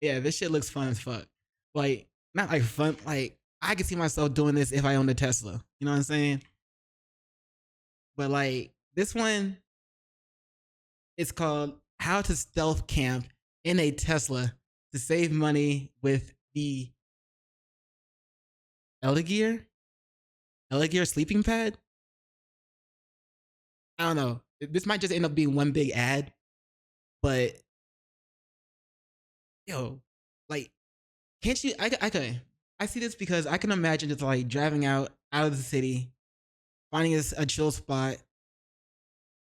Yeah, this shit looks fun as fuck. Like, not like fun. Like, I could see myself doing this if I owned a Tesla. You know what I'm saying? But like, this one, it's called "How to Stealth Camp in a Tesla to Save Money with the Elegear Elegear sleeping pad." I don't know. This might just end up being one big ad, but yo, like, can't you? Okay. I see this because I can imagine just like driving out of the city, finding a chill spot,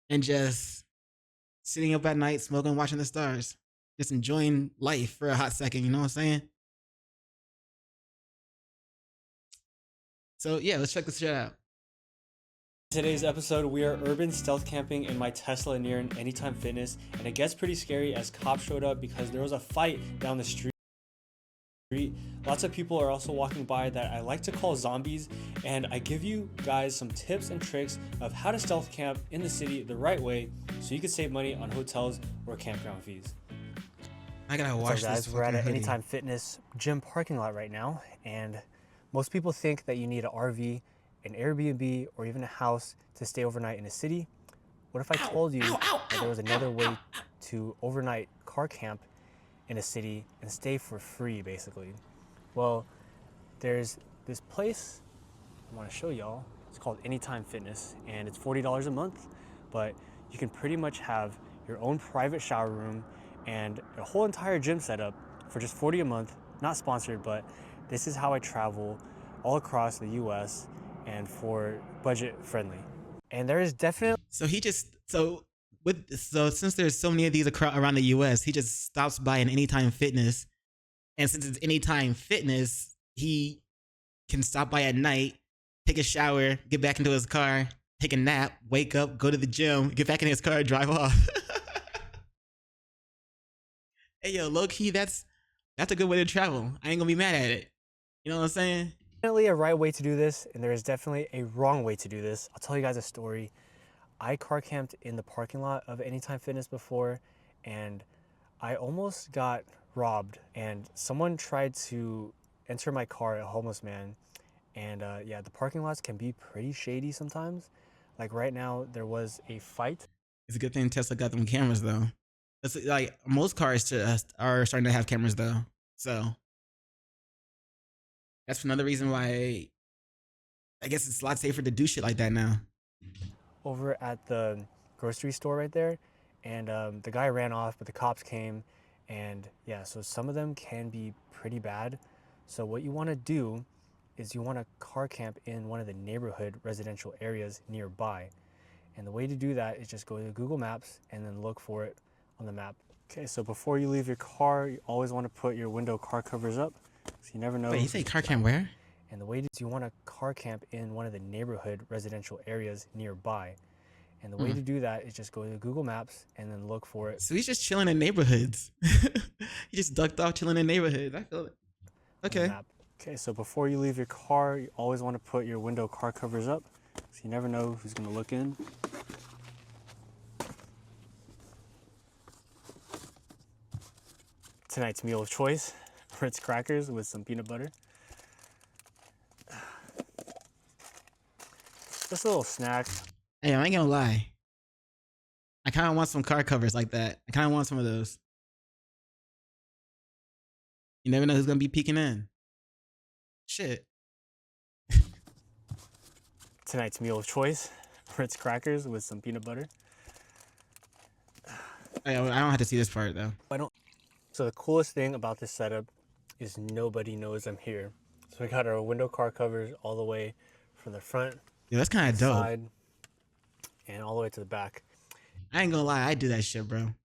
and just sitting up at night, smoking, watching the stars, just enjoying life for a hot second. You know what I'm saying? So yeah, let's check this shit out. Today's episode, we are urban stealth camping in my Tesla near an Anytime Fitness, and it gets pretty scary as cops showed up because there was a fight down the street. Lots of people are also walking by that I like to call zombies, and I give you guys some tips and tricks of how to stealth camp in the city the right way so you can save money on hotels or campground fees. I gotta watch So guys, this. we're at an hoodie. Anytime Fitness gym parking lot right now, and most people think that you need an RV, an Airbnb, or even a house to stay overnight in a city. What if I told you that there was another way to overnight car camp in a city and stay for free, basically? Well, there's this place I want to show y'all. It's called Anytime Fitness, and it's $40 a month, but you can pretty much have your own private shower room and a whole entire gym setup for just $40 a month. Not sponsored, but this is how I travel all across the US and for budget friendly. And there is definitely So he just so since there's so many of these around the U.S., he just stops by an Anytime Fitness, and since it's Anytime Fitness, he can stop by at night, take a shower, get back into his car, take a nap, wake up, go to the gym, get back in his car, drive off. Hey yo, low key, that's a good way to travel. I ain't gonna be mad at it. You know what I'm saying? definitely a right way to do this, and there is definitely a wrong way to do this. I'll tell you guys a story. I car camped in the parking lot of Anytime Fitness before, and I almost got robbed. And someone tried to enter my car, a homeless man. And yeah, the parking lots can be pretty shady sometimes. Like right now, there was a fight. It's a good thing Tesla got them cameras though. It's like most cars just are starting to have cameras though. So that's another reason why I guess it's a lot safer to do shit like that now. Over at the grocery store right there, and the guy ran off, but the cops came, and yeah, so some of them can be pretty bad. So what you want to do is you want to car camp in one of the neighborhood residential areas nearby, and the way to do that is just go to Google Maps and then look for it on the map. Okay, so before you leave your car, you always want to put your window car covers up, so you never know. Wait, you say car cam where? And the way you want to car camp in one of the neighborhood residential areas nearby. And the way to do that is just go to Google Maps and then look for it. So he's just chilling in neighborhoods. He just ducked off chilling in neighborhoods. I feel it. Okay. Okay, so before you leave your car, you always want to put your window car covers up, so you never know who's going to look in. Tonight's meal of choice, Ritz crackers with some peanut butter. Just a little snack. Hey, I ain't gonna lie. I kind of want some car covers like that. I kind of want some of those. You never know who's gonna be peeking in. Shit. Tonight's meal of choice, Ritz crackers with some peanut butter. I don't have to see this part though. So the coolest thing about this setup is nobody knows I'm here. So we got our window car covers all the way from the front, Yeah, that's kind of dope. side, and all the way to the back. I ain't gonna lie, I do that shit, bro.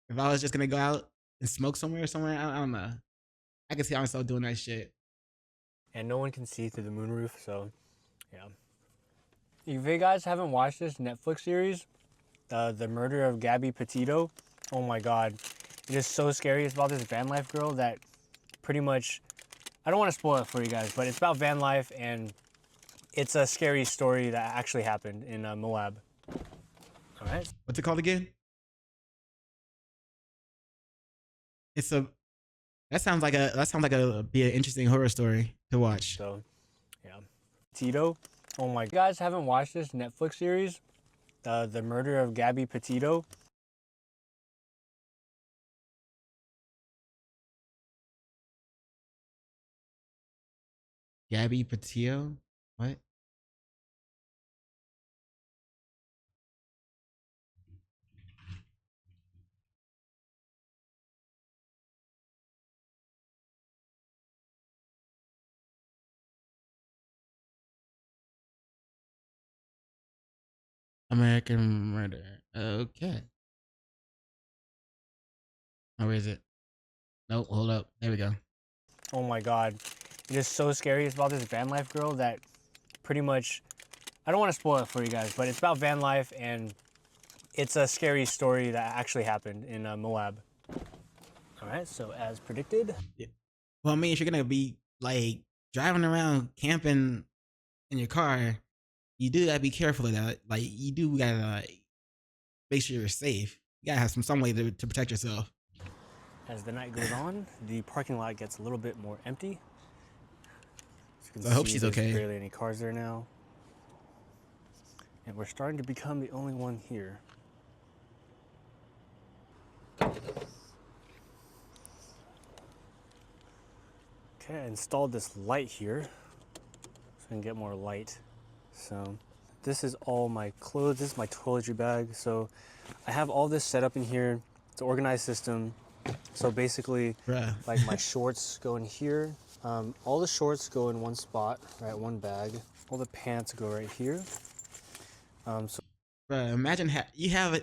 If I was just gonna go out and smoke somewhere, I don't know. I can see myself doing that shit. And no one can see through the moonroof, so yeah. If you guys haven't watched this Netflix series, The Murder of Gabby Petito, oh my god. It is so scary. It's about this van life girl that pretty much, I don't want to spoil it for you guys, but it's about van life, and it's a scary story that actually happened in Moab. All right. What's it called again? It's a that sounds like a be an interesting horror story to watch. So, yeah. Petito. Oh my! You guys haven't watched this Netflix series, The Murder of Gabby Petito? Gabby Petito? What? American Murder. Okay. Oh, where is it? Nope, hold up. There we go. Oh my God. It is so scary. It's about this van life girl that pretty much, I don't want to spoil it for you guys, but it's about van life and it's a scary story that actually happened in Moab. All right, so as predicted. Yeah. Well, I mean, if you're gonna be like driving around camping in your car, you do gotta be careful of that. Like, you do gotta make sure you're safe. You gotta have some way to protect yourself. As the night goes on, the parking lot gets a little bit more empty. So I hope she's okay. There's barely any cars there now. And we're starting to become the only one here. Okay, I installed this light here so I can get more light. So this is all my clothes. This is my toiletry bag. So I have all this set up in here. It's an organized system. So basically, like my shorts go in here. All the shorts go in one spot, right? One bag. All the pants go right here. Imagine you have a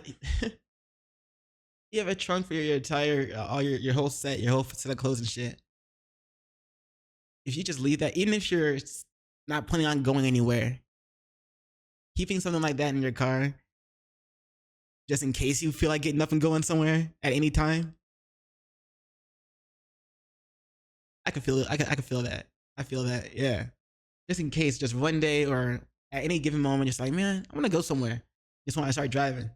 you have a trunk for your entire all your whole set, your whole set of clothes and shit. If you just leave that, even if you're not planning on going anywhere, keeping something like that in your car, just in case you feel like getting up and going somewhere at any time. I can feel it. I can feel that. I feel that. Yeah. Just in case, just one day or at any given moment, just like, man, I'm gonna go somewhere. Just when I start driving. At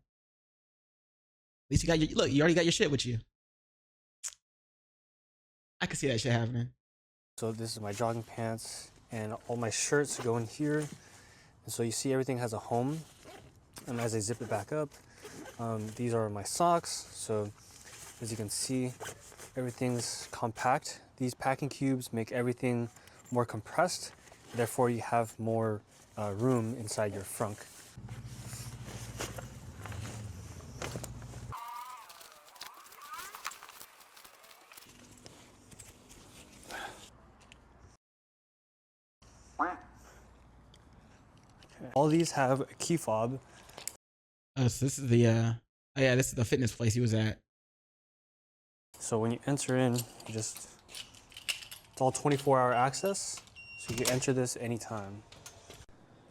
least you got your look. You already got your shit with you. I can see that shit happening. So this is my jogging pants, and all my shirts go in here. And so you see everything has a home. And as I zip it back up, these are my socks. So as you can see, everything's compact. These packing cubes make everything more compressed. Therefore, you have more room inside your frunk. All these have a key fob. Oh, so this is the oh yeah, this is the fitness place he was at. So when you enter in, it's all 24-hour access, so you can enter this anytime.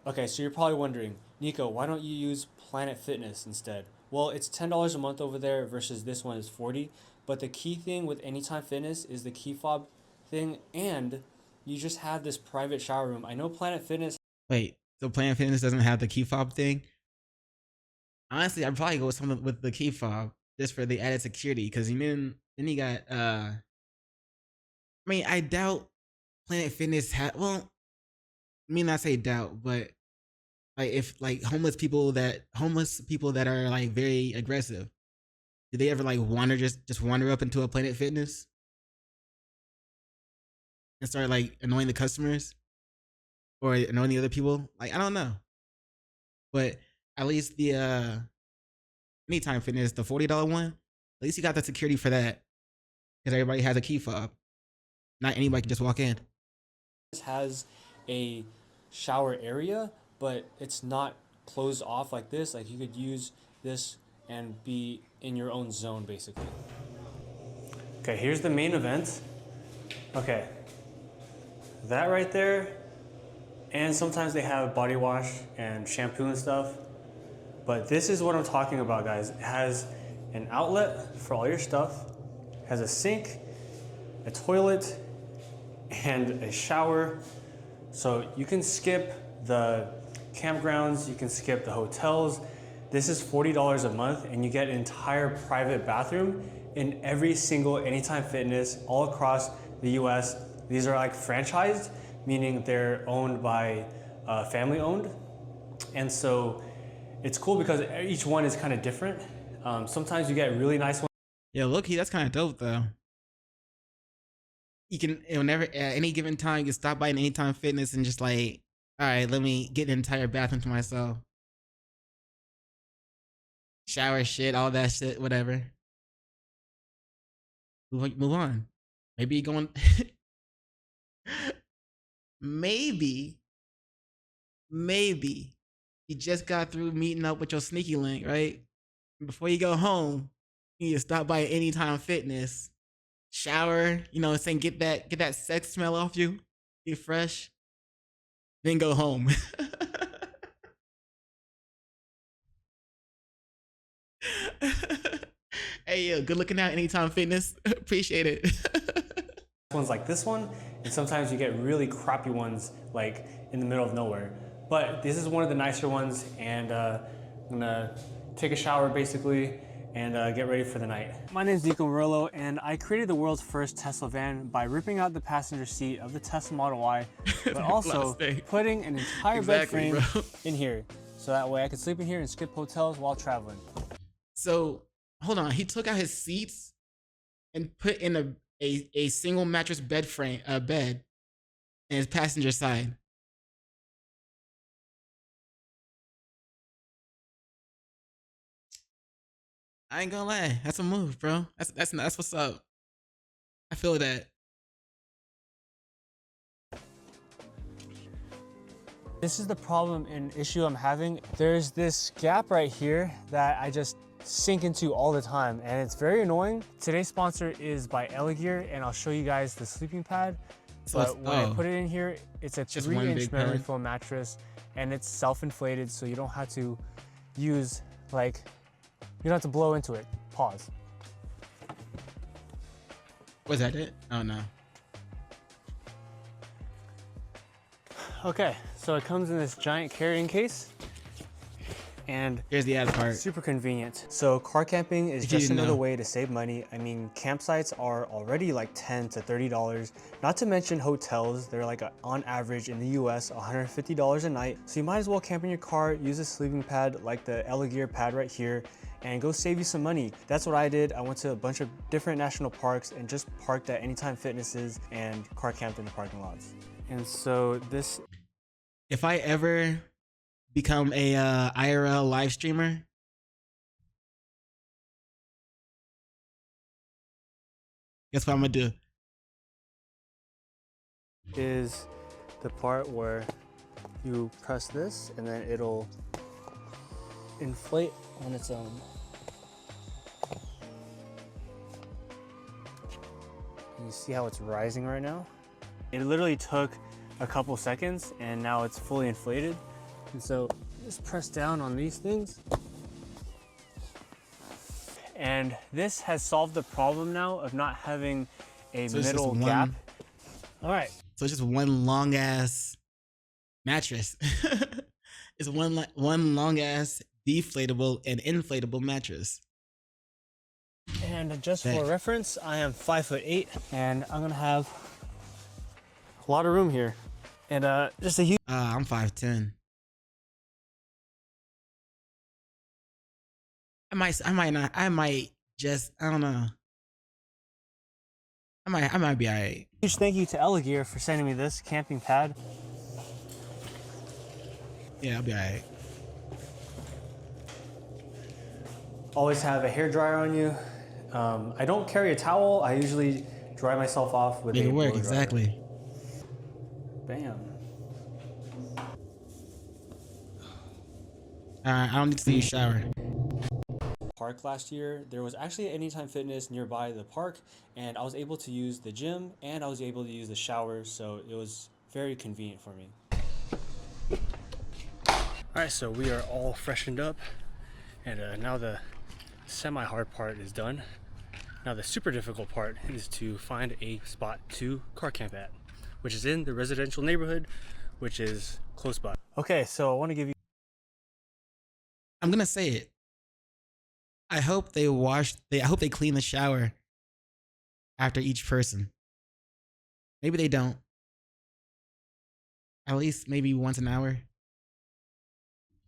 Okay, so you're probably wondering, Nico, why don't you use Planet Fitness instead? Well, it's $10 a month over there versus this one is $40. But the key thing with Anytime Fitness is the key fob thing, and you just have this private shower room. I know Planet Fitness. Wait, so Planet Fitness doesn't have the key fob thing? Honestly, I'd probably go with something with the key fob just for the added security. Because then you got I mean, I doubt Planet Fitness had. Well, I mean, not say doubt, but like if like homeless people that are like very aggressive, do they ever like wander just wander up into a Planet Fitness and start like annoying the customers or annoying the other people? Like, I don't know, but at least the Anytime Fitness, the $40 one, at least you got the security for that because everybody has a key fob. Not anybody can just walk in. This has a shower area, but it's not closed off like this. Like you could use this and be in your own zone basically. Okay, here's the main event. Okay, that right there, and sometimes they have body wash and shampoo and stuff. But this is what I'm talking about, guys. It has an outlet for all your stuff, it has a sink, a toilet, and a shower. So you can skip the campgrounds, you can skip the hotels. This is $40 a month and you get an entire private bathroom in every single Anytime Fitness all across the US. These are like franchised, meaning they're owned by family owned. And so it's cool because each one is kind of different. Sometimes you get really nice ones. Yeah, low-key, that's kind of dope though. You can, whenever, at any given time, you can stop by an Anytime Fitness and just like, all right, let me get an entire bathroom to myself. Shower, shit, all that shit, whatever. Move on. Maybe you're going. maybe you just got through meeting up with your sneaky link, right? Before you go home, you need to stop by Anytime Fitness, shower, you know, saying get that sex smell off you, get fresh, then go home. Hey, yo, good looking out, Anytime Fitness. Appreciate it. Ones like this one, and sometimes you get really crappy ones like in the middle of nowhere. But this is one of the nicer ones, and I'm gonna take a shower basically and get ready for the night. My name is Nico Murillo, and I created the world's first Tesla van by ripping out the passenger seat of the Tesla Model Y, but also putting an entire bed frame in here. So that way I could sleep in here and skip hotels while traveling. So, hold on, he took out his seats and put in a single mattress bed frame, bed in his passenger side. I ain't gonna lie, that's a move, bro. That's what's up. I feel that. This is the problem and issue I'm having. There's this gap right here that I just sink into all the time, and it's very annoying. Today's sponsor is by Elegear, and I'll show you guys the sleeping pad. But when I put it in here, it's a 3-inch memory foam mattress, and it's self-inflated, so you don't have to use, like, you don't have to blow into it. Pause. Was that it? Oh no. Okay, so it comes in this giant carrying case, and here's the added part. Super convenient. So car camping is just another way to save money. I mean, campsites are already like $10 to $30. Not to mention hotels. They're like on average in the US, $150 a night. So you might as well camp in your car, use a sleeping pad like the Elegear pad right here, and go save you some money. That's what I did. I went to a bunch of different national parks and just parked at Anytime Fitnesses and car camped in the parking lots. And so this... If I ever become a IRL live streamer, guess what I'm gonna do? Is the part where you press this and then it'll inflate on its own. And you see how it's rising right now? It literally took a couple seconds and now it's fully inflated. And so just press down on these things. And this has solved the problem now of not having a middle gap. All right. So it's just one long ass mattress. It's one long ass deflatable and inflatable mattress. And just for reference, I am 5'8", and I'm gonna have a lot of room here. And just a huge... I'm 5'10". I might just, I don't know. I might be alright. Huge thank you to Elegear for sending me this camping pad. Yeah, I'll be alright. Always have a hair dryer on you. I don't carry a towel. I usually dry myself off with Make it work, exactly. Bam. I don't need to see you shower. Park last year, there was actually an Anytime Fitness nearby the park, and I was able to use the gym and I was able to use the shower, so it was very convenient for me. Alright, so we are all freshened up, and now the semi-hard part is done. Now the super difficult part is to find a spot to car camp at, which is in the residential neighborhood, which is close by. Okay, so I want to give you... I'm gonna say it. I hope I hope they clean the shower after each person. Maybe they don't. At least maybe once an hour.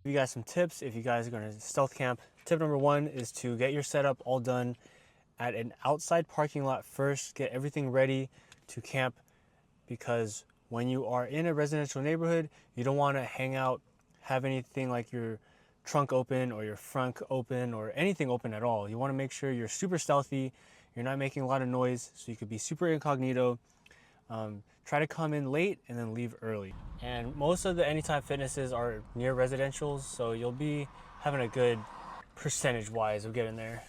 Give you guys some tips if you guys are going to stealth camp. Tip number 1 is to get your setup all done at an outside parking lot first. Get everything ready to camp, because when you are in a residential neighborhood, you don't want to hang out, have anything like your trunk open or your front open or anything open at all. You want to make sure you're super stealthy, you're not making a lot of noise, so you could be super incognito. Try to come in late and then leave early. And most of the Anytime Fitnesses are near residentials, so you'll be having a good percentage-wise of getting there.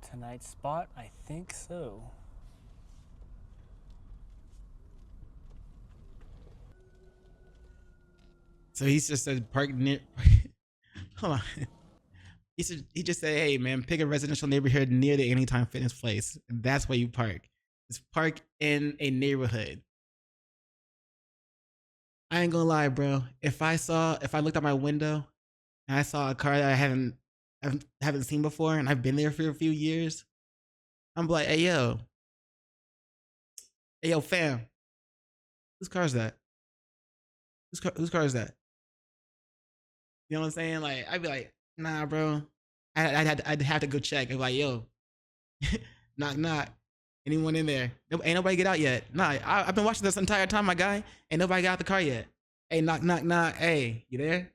Tonight's spot, I think so. So he's just said park near. Hold on. He just said, "Hey man, pick a residential neighborhood near the Anytime Fitness place. And that's where you park. Just park in a neighborhood." I ain't gonna lie, bro. If I looked out my window and I saw a car that I haven't seen before, and I've been there for a few years, I'm like, hey yo, fam, whose car is that? Whose car is that? You know what I'm saying? Like, I'd be like, nah, bro. I'd have to go check. I'd be like, yo, knock knock. Anyone in there? Ain't nobody get out yet. Nah, I've been watching this entire time, my guy. Ain't nobody got out the car yet. Hey, knock knock knock. Hey, you there?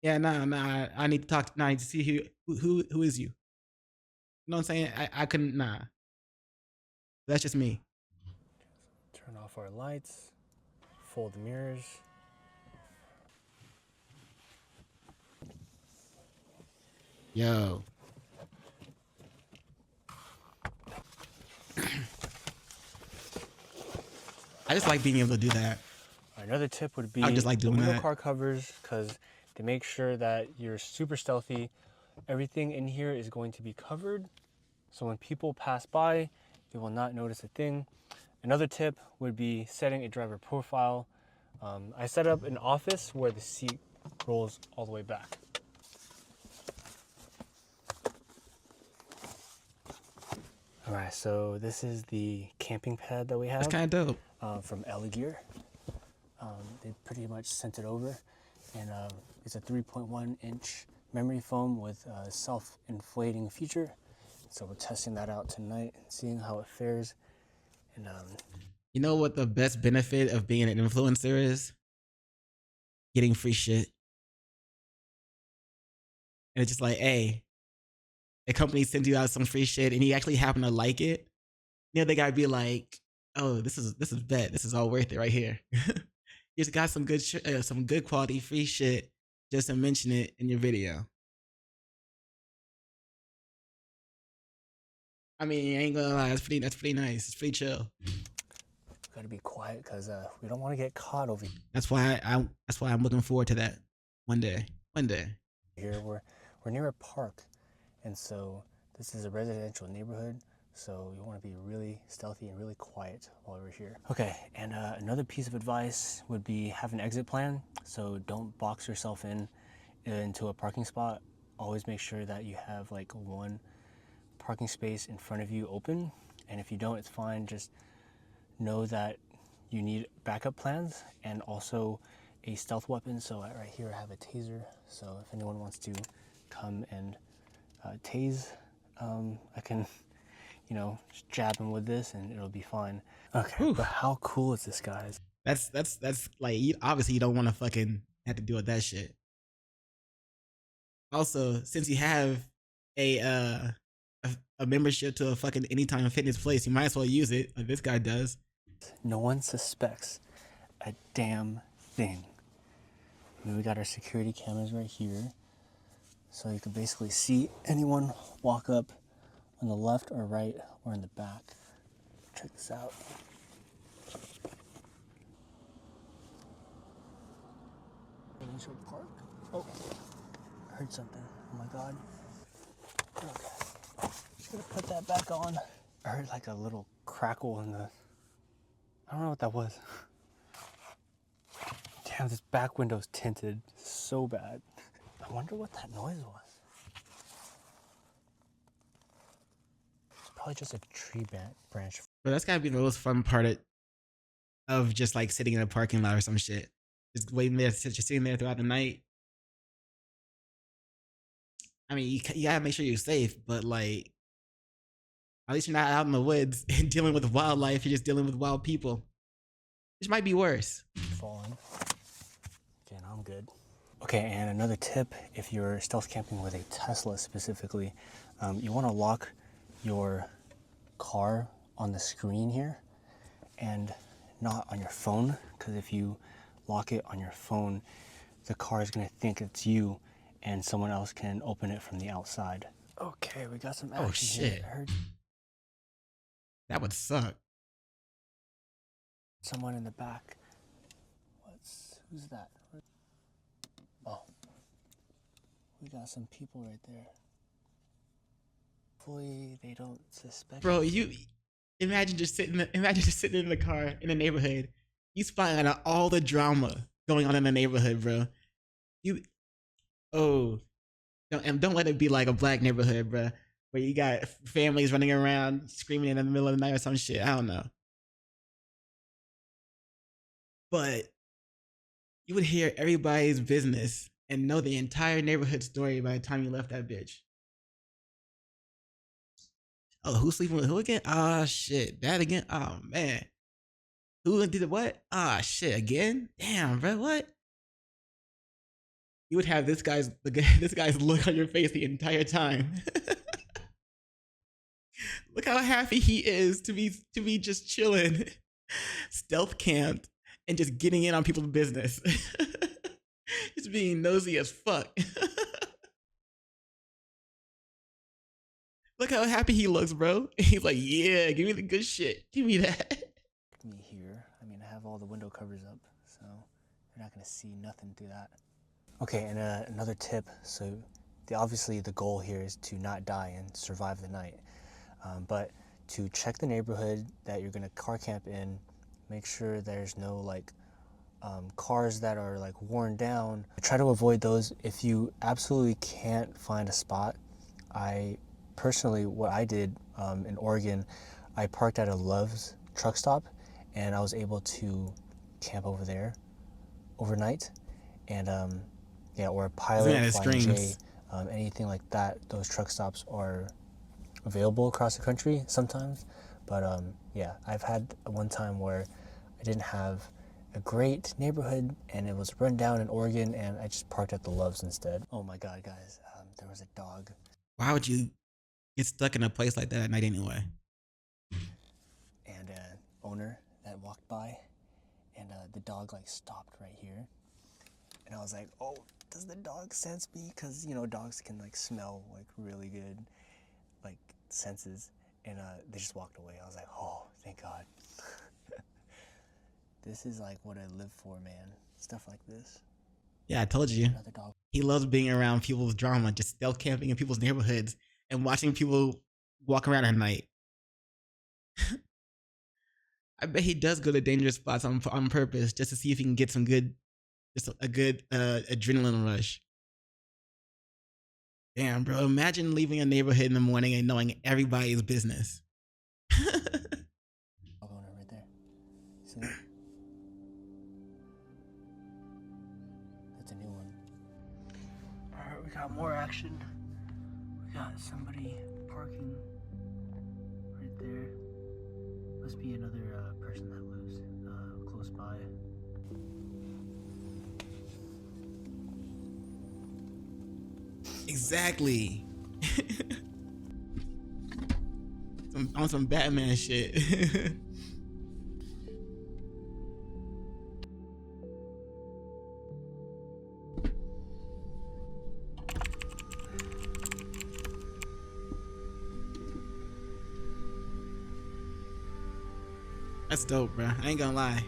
Yeah, nah. I need to talk. Nah, I need to see who is you. You know what I'm saying? I couldn't. Nah, that's just me. Turn off our lights, fold the mirrors. Yo. I just like being able to do that. Another tip would be I just like doing the window that. car covers, because to make sure that you're super stealthy, everything in here is going to be covered. So when people pass by, they will not notice a thing. Another tip would be setting a driver profile. I set up an office where the seat rolls all the way back. All right, so this is the camping pad that we have. That's kind of dope. From Ellie Gear. They pretty much sent it over, and it's a 3.1 inch memory foam with a self-inflating feature. So we're testing that out tonight and seeing how it fares. And you know what the best benefit of being an influencer is? Getting free shit. And it's just like, hey, a company sends you out some free shit and you actually happen to like it. You know, they gotta be like, oh, this is bet. This is all worth it right here. You just got some good quality free shit just to mention it in your video. I mean, I ain't gonna lie, that's pretty nice. It's pretty chill. Gotta be quiet because we don't want to get caught over here. That's why I'm looking forward to that one day. Here we're near a park, and so this is a residential neighborhood. So you want to be really stealthy and really quiet while we're here. Okay, and another piece of advice would be have an exit plan. So don't box yourself into a parking spot. Always make sure that you have like one parking space in front of you open. And if you don't, it's fine. Just know that you need backup plans and also a stealth weapon. So right here I have a taser. So if anyone wants to come and tase, I can, just jab him with this and it'll be fine. Okay, but how cool is this, guys? That's like, obviously you don't want to fucking have to deal with that shit. Also, since you have a membership to a fucking Anytime Fitness place, you might as well use it like this guy does. No one suspects a damn thing. I mean, we got our security cameras right here, so you can basically see anyone walk up on the left or right or in the back. Check this out. Residential park. Oh, I heard something. Oh my god. Okay, just gonna put that back on. I heard like a little crackle in the. I don't know what that was. Damn, this back window's tinted so bad. I'm wonder what that noise was. It's probably just a tree branch. But that's gotta be the most fun part of just like sitting in a parking lot or some shit. Just waiting there, just sitting there throughout the night. I mean, you gotta make sure you're safe, but like, at least you're not out in the woods and dealing with wildlife. You're just dealing with wild people, which might be worse. Fallen. Okay, now I'm good. Okay, and another tip, if you're stealth camping with a Tesla specifically, you want to lock your car on the screen here and not on your phone, because if you lock it on your phone, the car is going to think it's you and someone else can open it from the outside. Okay, we got some action. Oh shit. Here. That would suck. Someone in the back. Who's that? Oh. We got some people right there. Hopefully they don't suspect. Bro, you imagine just sitting in the car in the neighborhood. You spying on all the drama going on in the neighborhood, bro. Don't let it be like a black neighborhood, bro, where you got families running around screaming in the middle of the night or some shit. I don't know. But you would hear everybody's business and know the entire neighborhood story by the time you left that bitch. Oh, who's sleeping with who again? Ah, shit. That again? Oh, man. Who did what? Ah, shit. Again? Damn, bro. What? You would have this guy's look on your face the entire time. Look how happy he is to be just chilling, stealth camped, and just getting in on people's business. Just being nosy as fuck. Look how happy he looks, bro. He's like, yeah, give me the good shit. Give me that. Me here. I mean, I have all the window covers up, so you're not gonna see nothing through that. Okay, and another tip. So, obviously the goal here is to not die and survive the night. But to check the neighborhood that you're gonna car camp in, make sure there's no like cars that are like worn down. Try to avoid those. If you absolutely can't find a spot, what I did in Oregon, I parked at a Love's truck stop, and I was able to camp over there overnight. And or a Pilot, Flying J, anything like that. Those truck stops are available across the country sometimes. But I've had one time where I didn't have a great neighborhood and it was run down in Oregon, and I just parked at the Love's instead. Oh my God, guys, there was a dog. Why would you get stuck in a place like that at night anyway? And an owner that walked by, and the dog like stopped right here. And I was like, oh, does the dog sense me? Because, dogs can like smell like really good, like senses. And they just walked away. I was like, oh, thank God. This is like what I live for, man. Stuff like this. Yeah, I told you. Another dog. He loves being around people's drama, just stealth camping in people's neighborhoods and watching people walk around at night. I bet he does go to dangerous spots on purpose just to see if he can get a good adrenaline rush. Damn, bro. Imagine leaving a neighborhood in the morning and knowing everybody's business. I'll go right there. See that? That's a new one. Alright, we got more action. We got somebody parking right there. Must be another person that lives close by. Exactly. On some Batman shit. That's dope, bro. I ain't gonna lie.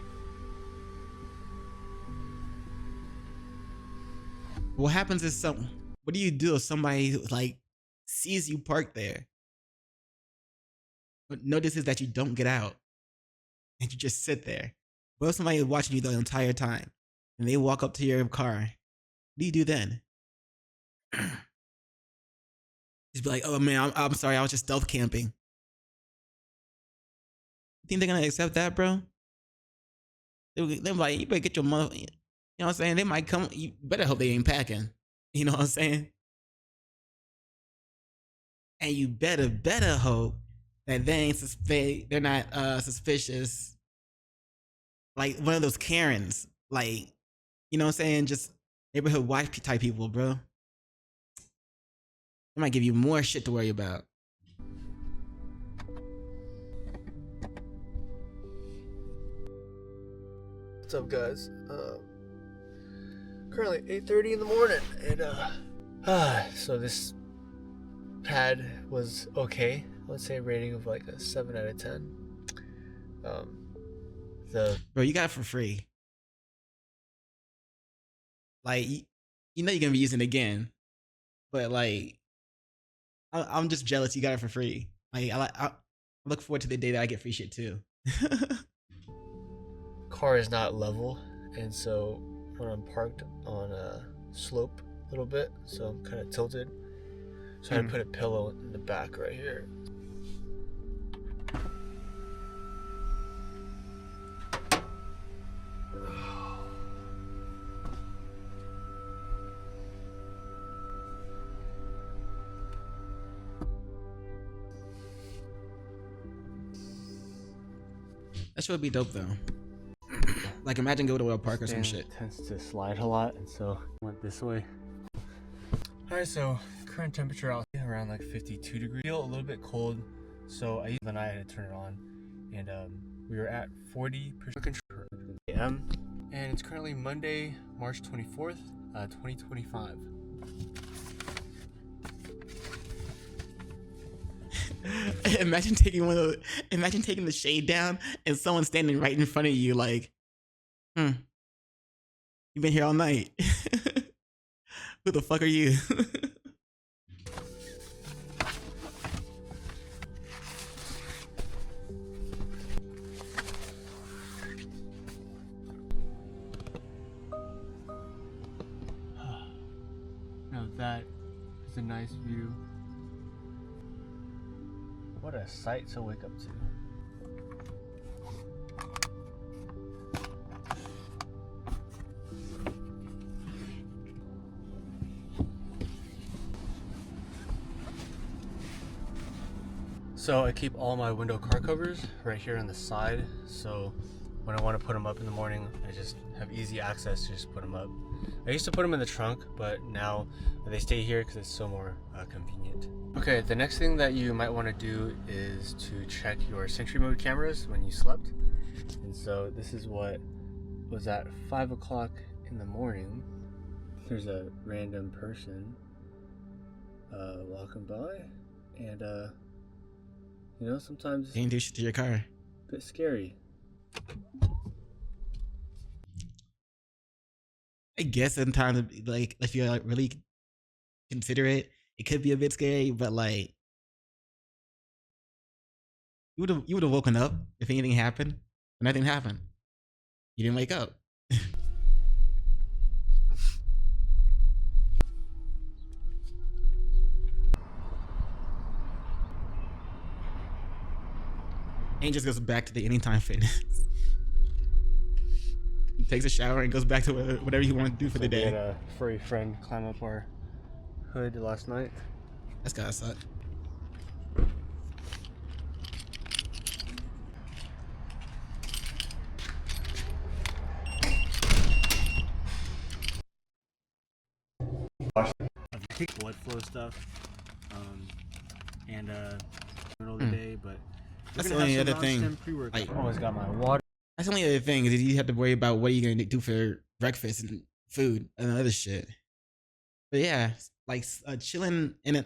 What happens is what do you do if somebody like sees you parked there, but notices that you don't get out and you just sit there? What if somebody is watching you the entire time and they walk up to your car? What do you do then? Just be like, oh man, I'm sorry, I was just stealth camping. You think they're gonna accept that, bro? They're like, you better get your mother. You know what I'm saying? They might come. You better hope they ain't packing. You know what I'm saying? And you better hope that they ain't they're not suspicious. Like one of those Karens, like, you know what I'm saying? Just neighborhood wife type people, bro. They might give you more shit to worry about. What's up, guys? Currently 8:30 in the morning, and so this pad was okay. Let's say a rating of like a 7 out of 10. Bro, you got it for free. Like, you know you're gonna be using it again, but like, I'm just jealous you got it for free. Like, I look forward to the day that I get free shit too. Car is not level, and so when I'm parked on a slope a little bit, so I'm kind of tilted. So I put a pillow in the back right here. That should be dope though. Like, imagine go to a park or some shit. Tends to slide a lot, and so went this way. Alright, so current temperature out here around like 52 degrees. Feel a little bit cold, so I used the night, I had to turn it on, and we were at 40% a.m. and it's currently Monday, March 24th, 2025. Imagine taking the shade down and someone standing right in front of you, like, you've been here all night. Who the fuck are you? Now that is a nice view. What a sight to wake up to. So I keep all my window car covers right here on the side, so when I want to put them up in the morning, I just have easy access to just put them up. I used to put them in the trunk, but now they stay here because it's so more convenient. Okay, the next thing that you might want to do is to check your Sentry Mode cameras when you slept. And so this is what was at 5 o'clock in the morning. There's a random person walking by, and you know, sometimes Can't do shit to your car. a bit scary. I guess sometimes, like, if you like really consider it, it could be a bit scary. But like, you would have woken up if anything happened. But nothing happened. You didn't wake up. And just goes back to the Anytime Fitness. He takes a shower and goes back to whatever he wanted to do for the day. We had a furry friend climb up our hood last night. That's gotta suck. Blood flow stuff, and middle of the day, but that's the only other thing. Like, always got my water. That's the only other thing is you have to worry about what are you gonna do for breakfast and food and other shit. But yeah, like chilling in a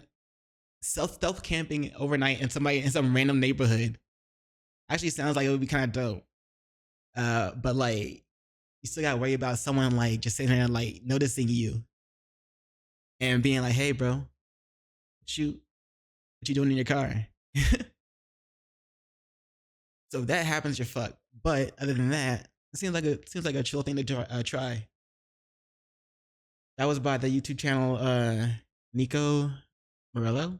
stealth camping overnight in some random neighborhood actually sounds like it would be kind of dope. But like, you still gotta worry about someone like just sitting there like noticing you and being like, "Hey, bro, what you doing in your car?" So if that happens, you're fucked. But other than that, it seems like a chill thing to try. That was by the YouTube channel Nico Murillo.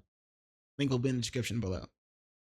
Link will be in the description below.